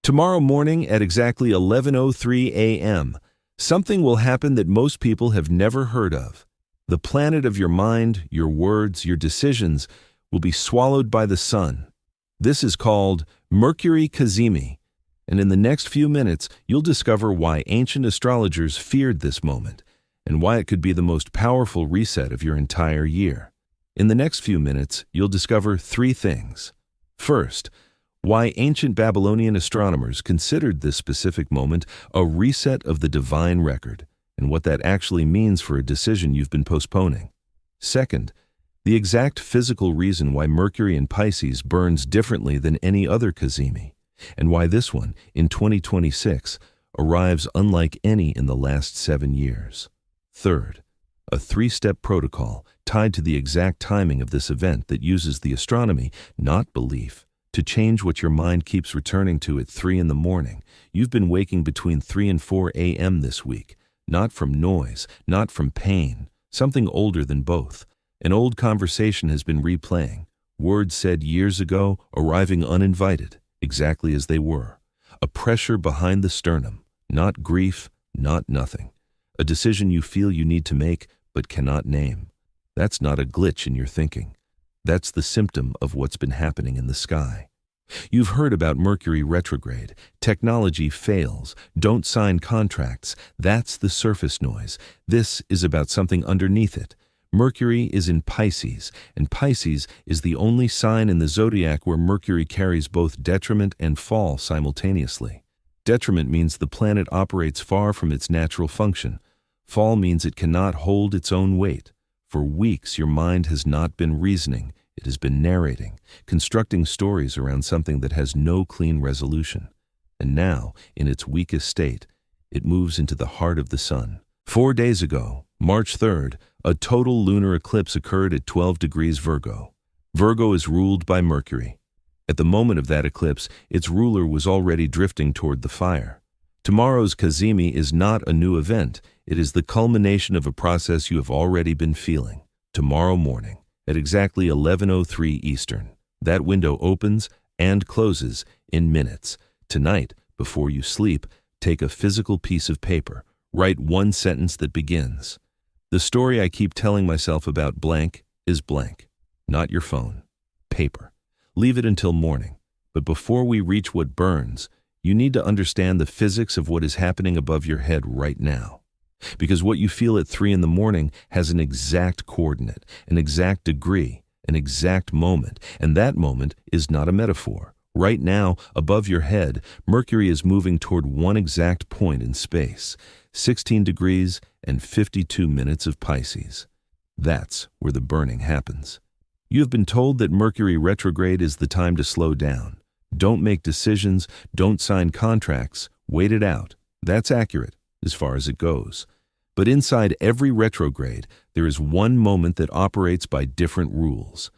Tomorrow morning at exactly 11:03 a.m., something will happen that most people have never heard of. The planet of your mind, your words, your decisions will be swallowed by the sun. This is called Mercury Cazimi, and in the next few minutes, you'll discover why ancient astrologers feared this moment and why it could be the most powerful reset of your entire year. In the next few minutes, you'll discover three things. First, why ancient Babylonian astronomers considered this specific moment a reset of the divine record, and what that actually means for a decision you've been postponing. Second, the exact physical reason why Mercury in Pisces burns differently than any other Kazimi, and why this one, in 2026, arrives unlike any in the last 7 years. Third, a three-step protocol tied to the exact timing of this event that uses the astronomy, not belief, to change what your mind keeps returning to at 3 in the morning. You've been waking between 3 and 4 a.m. this week, not from noise, not from pain, something older than both. An old conversation has been replaying, words said years ago arriving uninvited, exactly as they were. A pressure behind the sternum, not grief, not nothing. A decision you feel you need to make but cannot name. That's not a glitch in your thinking. That's the symptom of what's been happening in the sky. You've heard about Mercury retrograde. Technology fails. Don't sign contracts. That's the surface noise. This is about something underneath it. Mercury is in Pisces, and Pisces is the only sign in the zodiac where Mercury carries both detriment and fall simultaneously. Detriment means the planet operates far from its natural function. Fall means it cannot hold its own weight. For weeks, your mind has not been reasoning. It has been narrating, constructing stories around something that has no clean resolution. And now, in its weakest state, it moves into the heart of the sun. 4 days ago, March 3rd, a total lunar eclipse occurred at 12 degrees Virgo. Virgo is ruled by Mercury. At the moment of that eclipse, its ruler was already drifting toward the fire. Tomorrow's Kazimi is not a new event. It is the culmination of a process you have already been feeling. Tomorrow morning, at exactly 11:03 Eastern, that window opens and closes in minutes. Tonight, before you sleep, take a physical piece of paper. Write one sentence that begins, "The story I keep telling myself about blank is blank." Not your phone. Paper. Leave it until morning. But before we reach what burns, you need to understand the physics of what is happening above your head right now. Because what you feel at 3 in the morning has an exact coordinate, an exact degree, an exact moment, and that moment is not a metaphor. Right now, above your head, Mercury is moving toward one exact point in space, 16 degrees and 52 minutes of Pisces. That's where the burning happens. You have been told that Mercury retrograde is the time to slow down. Don't make decisions, don't sign contracts, wait it out. That's accurate, as far as it goes. But inside every retrograde, there is one moment that operates by different rules.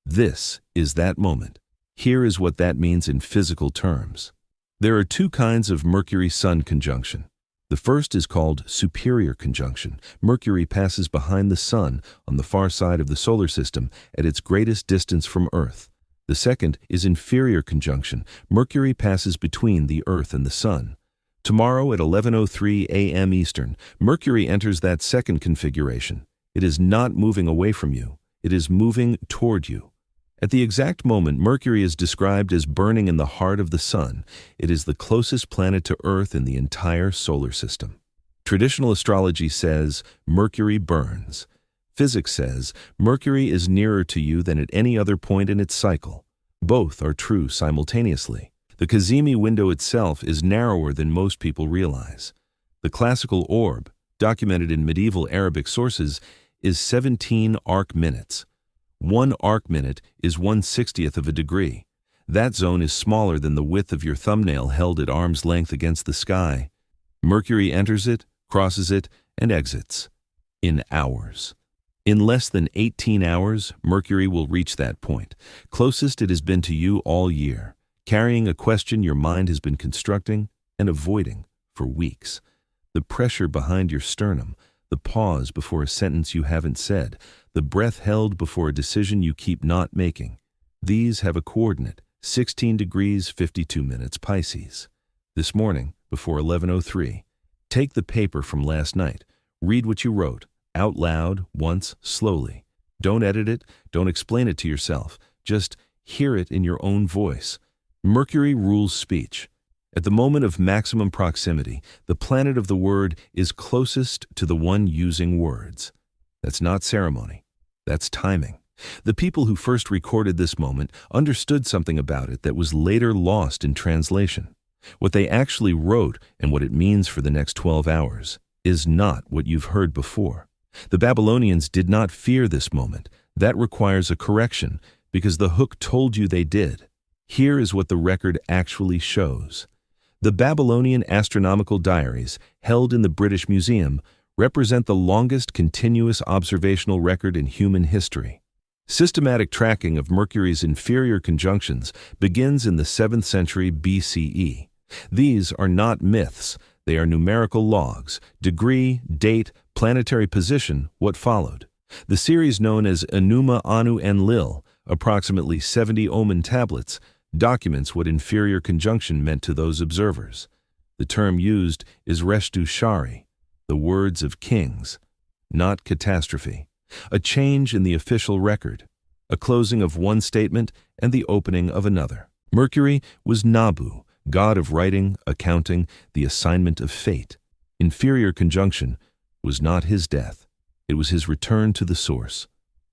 This is that moment. Here is what that means in physical terms. There are two kinds of Mercury-Sun conjunction. The first is called superior conjunction. Mercury passes behind the Sun on the far side of the solar system at its greatest distance from Earth. The second is inferior conjunction. Mercury passes between the Earth and the Sun. Tomorrow at 11:03 a.m. Eastern, Mercury enters that second configuration. It is not moving away from you. It is moving toward you. At the exact moment, Mercury is described as burning in the heart of the Sun. It is the closest planet to Earth in the entire solar system. Traditional astrology says Mercury burns. Physics says Mercury is nearer to you than at any other point in its cycle. Both are true simultaneously. The Kazimi window itself is narrower than most people realize. The classical orb, documented in medieval Arabic sources, is 17 arc minutes. 1 arc minute is 1/60th of a degree. That zone is smaller than the width of your thumbnail held at arm's length against the sky. Mercury enters it, crosses it, and exits. In hours. In less than 18 hours, Mercury will reach that point, closest it has been to you all year, carrying a question your mind has been constructing and avoiding for weeks. The pressure behind your sternum, the pause before a sentence you haven't said, the breath held before a decision you keep not making. These have a coordinate, 16 degrees 52 minutes Pisces. This morning, before 11:03, take the paper from last night. Read what you wrote, out loud, once, slowly. Don't edit it, don't explain it to yourself. Just hear it in your own voice. Mercury rules speech. At the moment of maximum proximity, the planet of the word is closest to the one using words. That's not ceremony. That's timing. The people who first recorded this moment understood something about it that was later lost in translation. What they actually wrote and what it means for the next 12 hours is not what you've heard before. The Babylonians did not fear this moment. That requires a correction because the hook told you they did. Here is what the record actually shows. The Babylonian astronomical diaries, held in the British Museum, represent the longest continuous observational record in human history. Systematic tracking of Mercury's inferior conjunctions begins in the 7th century BCE. These are not myths, they are numerical logs, degree, date, planetary position, what followed. The series known as Enuma Anu Enlil, approximately 70 Omen tablets, documents what inferior conjunction meant to those observers. The term used is Reshtu Shari, the words of kings, not catastrophe. A change in the official record, a closing of one statement and the opening of another. Mercury was Nabu, god of writing, accounting, the assignment of fate. Inferior conjunction was not his death. It was his return to the source,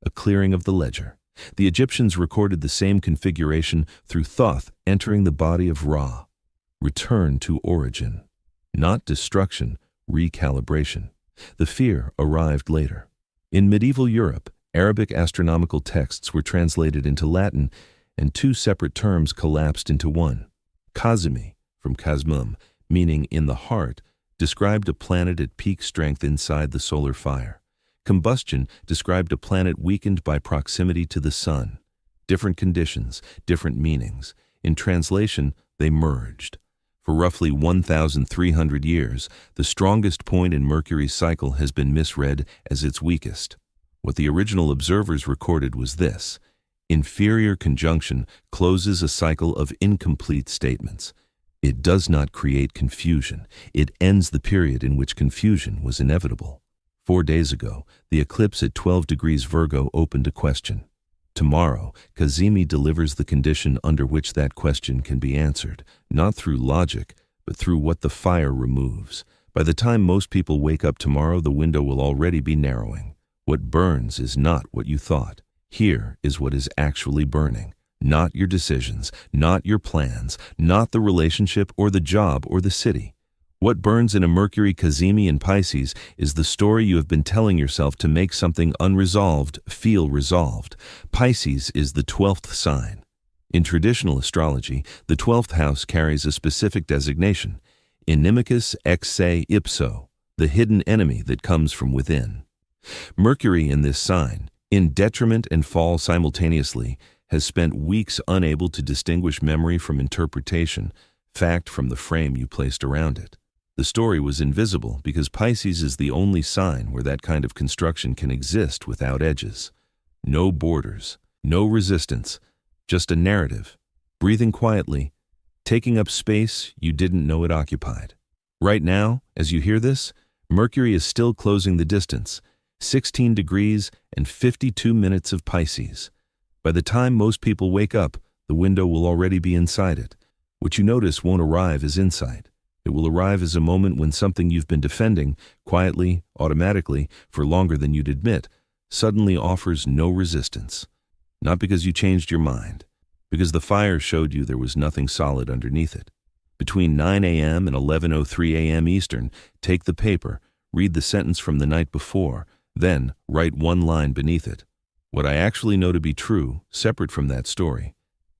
a clearing of the ledger. The Egyptians recorded the same configuration through Thoth entering the body of Ra. Return to origin. Not destruction, recalibration. The fear arrived later. In medieval Europe, Arabic astronomical texts were translated into Latin, and two separate terms collapsed into one. Kazimi, from Kazmum, meaning in the heart, described a planet at peak strength inside the solar fire. Combustion described a planet weakened by proximity to the sun. Different conditions, different meanings. In translation, they merged. For roughly 1,300 years, the strongest point in Mercury's cycle has been misread as its weakest. What the original observers recorded was this: inferior conjunction closes a cycle of incomplete statements. It does not create confusion. It ends the period in which confusion was inevitable. 4 days ago, the eclipse at 12 degrees Virgo opened a question. Tomorrow, Kazimi delivers the condition under which that question can be answered, not through logic, but through what the fire removes. By the time most people wake up tomorrow, the window will already be narrowing. What burns is not what you thought. Here is what is actually burning. Not your decisions, not your plans, not the relationship or the job or the city. What burns in a Mercury Cazimi in Pisces is the story you have been telling yourself to make something unresolved feel resolved. Pisces is the 12th sign. In traditional astrology, the 12th house carries a specific designation: Inimicus ex se ipso, the hidden enemy that comes from within. Mercury in this sign, in detriment and fall simultaneously, has spent weeks unable to distinguish memory from interpretation, fact from the frame you placed around it. The story was invisible because Pisces is the only sign where that kind of construction can exist without edges. No borders, no resistance, just a narrative, breathing quietly, taking up space you didn't know it occupied. Right now, as you hear this, Mercury is still closing the distance, 16 degrees and 52 minutes of Pisces. By the time most people wake up, the window will already be inside it. What you notice won't arrive as insight. It will arrive as a moment when something you've been defending, quietly, automatically, for longer than you'd admit, suddenly offers no resistance. Not because you changed your mind, because the fire showed you there was nothing solid underneath it. Between 9 a.m. and 11:03 a.m. Eastern, take the paper, read the sentence from the night before, then write one line beneath it. What I actually know to be true, separate from that story,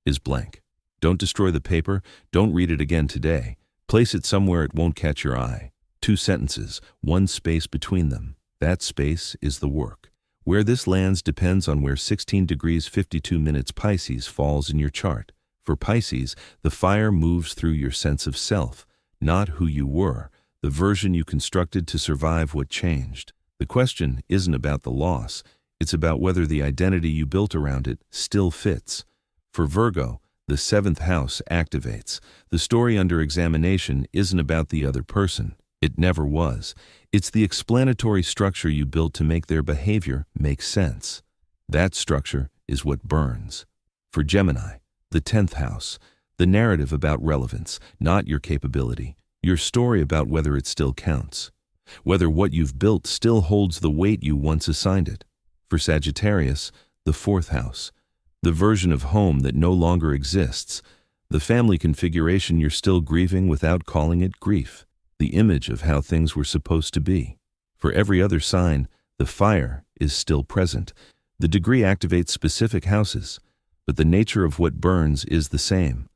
is blank. Don't destroy the paper, don't read it again today. Place it somewhere it won't catch your eye. 2 sentences, 1 space between them. That space is the work. Where this lands depends on where 16 degrees 52 minutes Pisces falls in your chart. For Pisces, the fire moves through your sense of self, not who you were, the version you constructed to survive what changed. The question isn't about the loss, it's about whether the identity you built around it still fits. For Virgo, The seventh house activates. The story under examination isn't about the other person. It never was. It's the explanatory structure you built to make their behavior make sense. That structure is what burns. For Gemini, the 10th house, the narrative about relevance, not your capability, your story about whether it still counts, whether what you've built still holds the weight you once assigned it. For Sagittarius, the 4th house, the version of home that no longer exists, the family configuration you're still grieving without calling it grief, the image of how things were supposed to be. For every other sign, the fire is still present. The degree activates specific houses, but the nature of what burns is the same.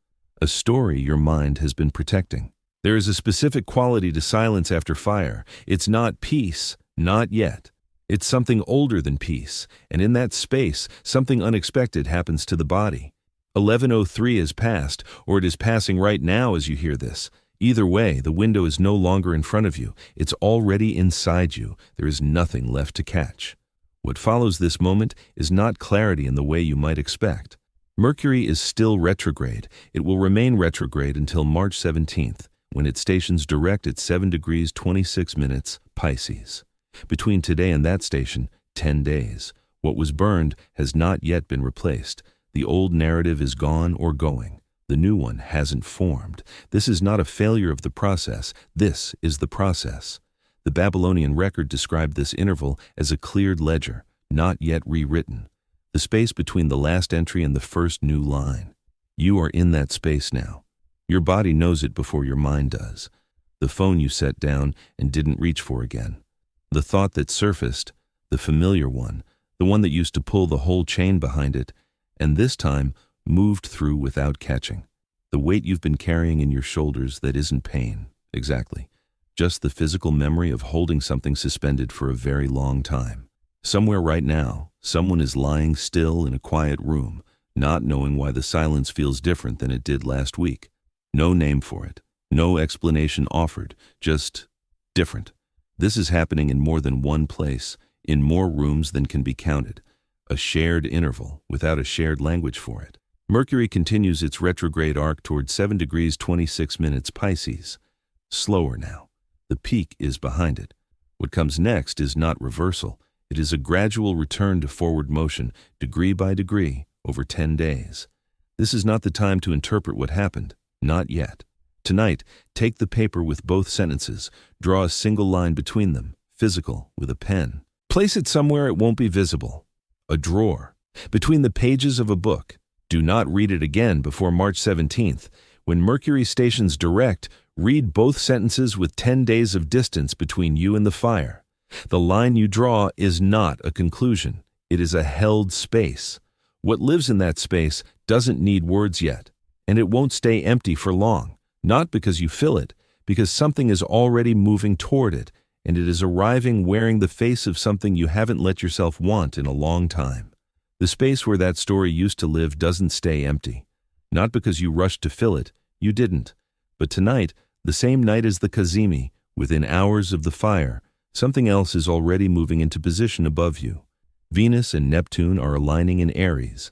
A story your mind has been protecting. There is a specific quality to silence after fire. It's not peace, not yet. It's something older than peace, and in that space, something unexpected happens to the body. 11:03 has passed, or it is passing right now as you hear this. Either way, the window is no longer in front of you. It's already inside you. There is nothing left to catch. What follows this moment is not clarity in the way you might expect. Mercury is still retrograde. It will remain retrograde until March 17th, when it stations direct at 7 degrees 26 minutes Pisces. Between today and that station, 10 days. What was burned has not yet been replaced. The old narrative is gone or going. The new one hasn't formed. This is not a failure of the process. This is the process. The Babylonian record described this interval as a cleared ledger, not yet rewritten. The space between the last entry and the first new line. You are in that space now. Your body knows it before your mind does. The phone you set down and didn't reach for again. The thought that surfaced, the familiar one, the one that used to pull the whole chain behind it, and this time moved through without catching. The weight you've been carrying in your shoulders that isn't pain, exactly. Just the physical memory of holding something suspended for a very long time. Somewhere right now, someone is lying still in a quiet room, not knowing why the silence feels different than it did last week. No name for it, no explanation offered, just different. This is happening in more than one place, in more rooms than can be counted. A shared interval without a shared language for it. Mercury continues its retrograde arc toward 7 degrees 26 minutes Pisces. Slower now. The peak is behind it. What comes next is not reversal. It is a gradual return to forward motion, degree by degree, over 10 days. This is not the time to interpret what happened. Not yet. Tonight, take the paper with both sentences. Draw a single line between them, physical, with a pen. Place it somewhere it won't be visible. A drawer. Between the pages of a book. Do not read it again before March 17th. When Mercury stations direct, read both sentences with 10 days of distance between you and the fire. The line you draw is not a conclusion. It is a held space. What lives in that space doesn't need words yet, and it won't stay empty for long. Not because you fill it, because something is already moving toward it, and it is arriving wearing the face of something you haven't let yourself want in a long time. The space where that story used to live doesn't stay empty. Not because you rushed to fill it, you didn't. But tonight, the same night as the Kazimi, within hours of the fire, something else is already moving into position above you. Venus and Neptune are aligning in Aries.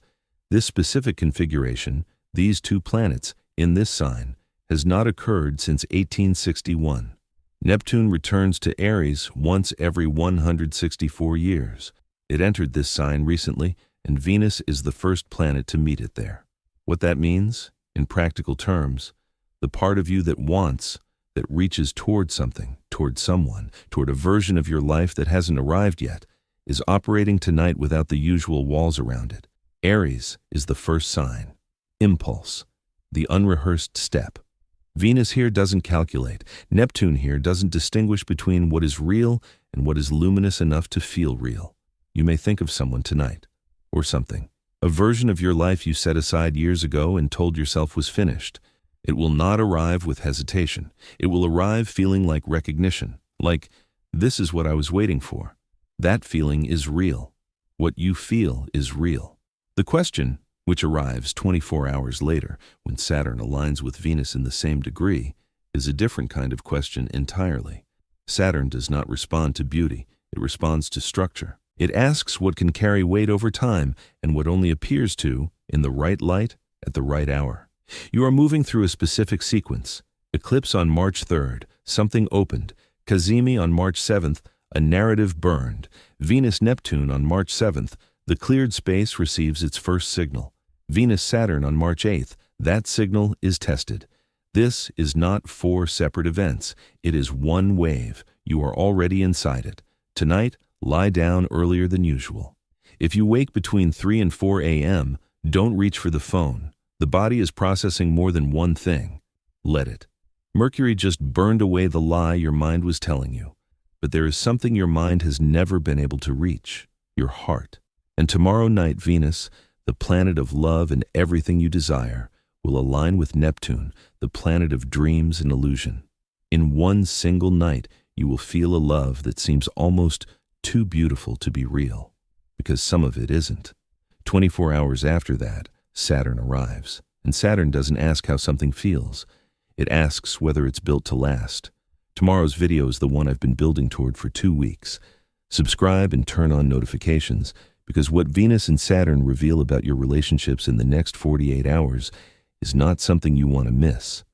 This specific configuration, these two planets, in this sign, has not occurred since 1861. Neptune returns to Aries once every 164 years. It entered this sign recently, and Venus is the first planet to meet it there. What that means, in practical terms, the part of you that wants, that reaches toward something, toward someone, toward a version of your life that hasn't arrived yet, is operating tonight without the usual walls around it. Aries is the first sign. Impulse. The unrehearsed step. Venus here doesn't calculate. Neptune here doesn't distinguish between what is real and what is luminous enough to feel real. You may think of someone tonight, or something. A version of your life you set aside years ago and told yourself was finished. It will not arrive with hesitation. It will arrive feeling like recognition, like, this is what I was waiting for. That feeling is real. What you feel is real. The question, which arrives 24 hours later when Saturn aligns with Venus in the same degree, is a different kind of question entirely. Saturn does not respond to beauty, it responds to structure. It asks what can carry weight over time and what only appears to, in the right light, at the right hour. You are moving through a specific sequence. Eclipse on March 3rd, something opened. Kazimi on March 7th, a narrative burned. Venus-Neptune on March 7th, the cleared space receives its first signal. Venus-Saturn on March 8th, that signal is tested. This is not 4 separate events. It is one wave. You are already inside it. Tonight, lie down earlier than usual. If you wake between 3 and 4 a.m., don't reach for the phone. The body is processing more than one thing. Let it. Mercury just burned away the lie your mind was telling you. But there is something your mind has never been able to reach, your heart. And tomorrow night, Venus, the planet of love and everything you desire, will align with Neptune, the planet of dreams and illusion. In one single night, you will feel a love that seems almost too beautiful to be real, because some of it isn't. 24 hours after that, Saturn arrives, and Saturn doesn't ask how something feels. It asks whether it's built to last. Tomorrow's video is the one I've been building toward for 2 weeks. Subscribe and turn on notifications, because what Venus and Saturn reveal about your relationships in the next 48 hours is not something you want to miss.